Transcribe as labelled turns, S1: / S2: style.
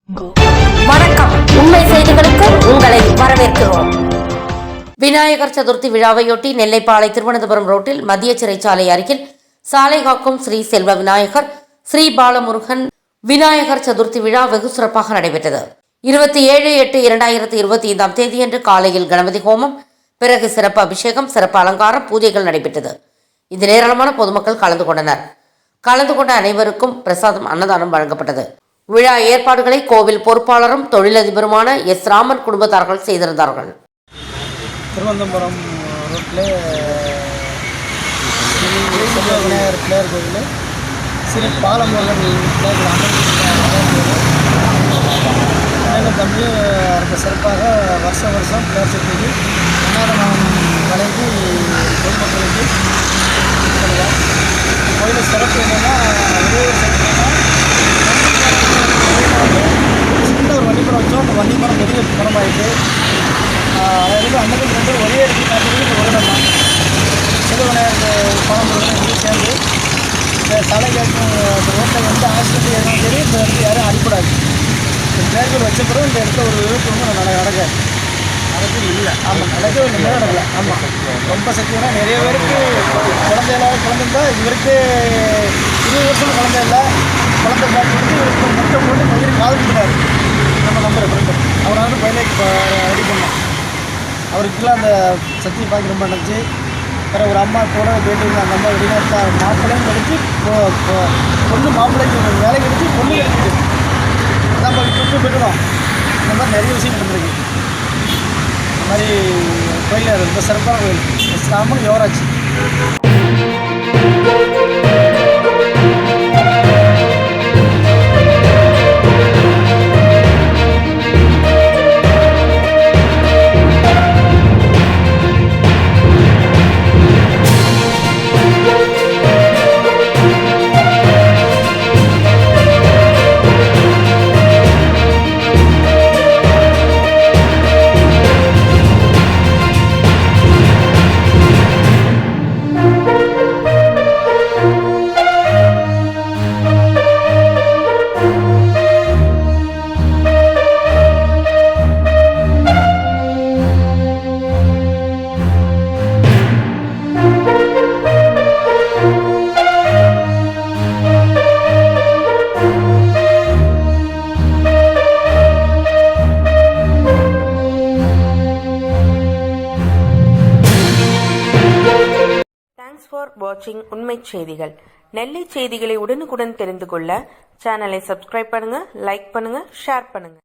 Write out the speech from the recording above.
S1: வணக்கம். உண்மை செய்திகளுக்கு உங்களை வரவேற்கிறோம். விநாயகர் சதுர்த்தி விழாவையொட்டி நெல்லைப்பாளை திருவனந்தபுரம் ரோட்டில் மத்திய சிறைச்சாலை அருகில் சாலை காக்கும் ஸ்ரீ செல்வ விநாயகர் ஸ்ரீ பாலமுருகன் விநாயகர் சதுர்த்தி விழா வெகு சிறப்பாக நடைபெற்றது. 27/8/2025 தேதியன்று காலையில் கணபதி ஹோமம், பிறகு சிறப்பு அபிஷேகம், சிறப்பு அலங்காரம், பூஜைகள் நடைபெற்றது. இதில் ஏராளமான பொதுமக்கள் கலந்து கொண்டனர். கலந்து கொண்ட அனைவருக்கும் பிரசாதம், அன்னதானம் வழங்கப்பட்டது. விழா ஏற்பாடுகளை கோவில் பொறுப்பாளரும் தொழிலதிபருமான எஸ். ராமன் குடும்பத்தார்கள் செய்திருந்தார்கள்.
S2: திருவனந்தபுரம் ரோட்டில் ஸ்ரீ விநாயகர் பிள்ளையார் கோவில், ஸ்ரீ பாலமுருகன் தமிழ் ரொம்ப சிறப்பாக வருஷம் பிள்ளையார் சதுர்த்திக்கு அன்னதானம் வழங்கி பொதுமக்களுக்கு கோயில் சிறப்பு என்னென்னா சின்ன ஒரு வண்டிமரம் வச்சோம். அந்த வண்டிமரம் பெரிய மரமாயிட்டு அதாவது அன்னைக்கு ரெண்டு ஒரே இடத்துல காட்டுறது இந்த ஒரு இடம் தான். சில விநாயகர் பாலமுருகன் சேர்ந்து இந்த தலைக்காட்டும் இந்த ரோட்டில் எந்த ஆக்சிடென்ட் எதுவும் சரி இந்த இடத்துல யாரும் அடிக்கூடாது. இந்த பிளேயர்கள் வச்ச பிறகு இந்த இடத்துல ஒரு விபத்து வந்து நடக்க இல்லை. ஆமாம், நடக்க ஒரு நிமிடம் நடக்கல. ஆமாம், ரொம்ப சக்தியான நிறைய பேருக்கு குழந்தைந்தா இவருக்கு 20 வருஷம் குழந்தை இல்லை. குழந்தை பார்த்து இவருக்கு மொத்தம் போட்டு பயிர் காதலிக்கிறார். நம்ம நம்பர் ஃப்ரெண்டு அவரை வந்து பயிலுக்கு ரெடி பண்ணோம். அவருக்குலாம் அந்த சக்தியை பார்க்க ரொம்ப நினச்சி வேறு ஒரு அம்மா கூட போயிட்டு அந்த அம்மா வெளிநாட்டா மாப்பிள்ளையும் கிடைச்சி பொண்ணு மாப்பிள்ளைக்கு வேலை கிடைச்சி பொண்ணு கிடைச்சிது. நம்ம விட்டு போய்ட்டுறோம். இந்த மாதிரி நிறைய விஷயம் நடந்திருக்கு. இந்த மாதிரி கோயில் ரொம்ப சிறப்பான கோயில். S. Raman, Yuvraj.
S3: Thanks for வாட்சிங் உண்மை செய்திகள். நெல்லை செய்திகளை உடனுக்குடன் தெரிந்து கொள்ள சேனலை சப்ஸ்கிரைப் பண்ணுங்க, லைக் பண்ணுங்க, ஷேர் பண்ணுங்க.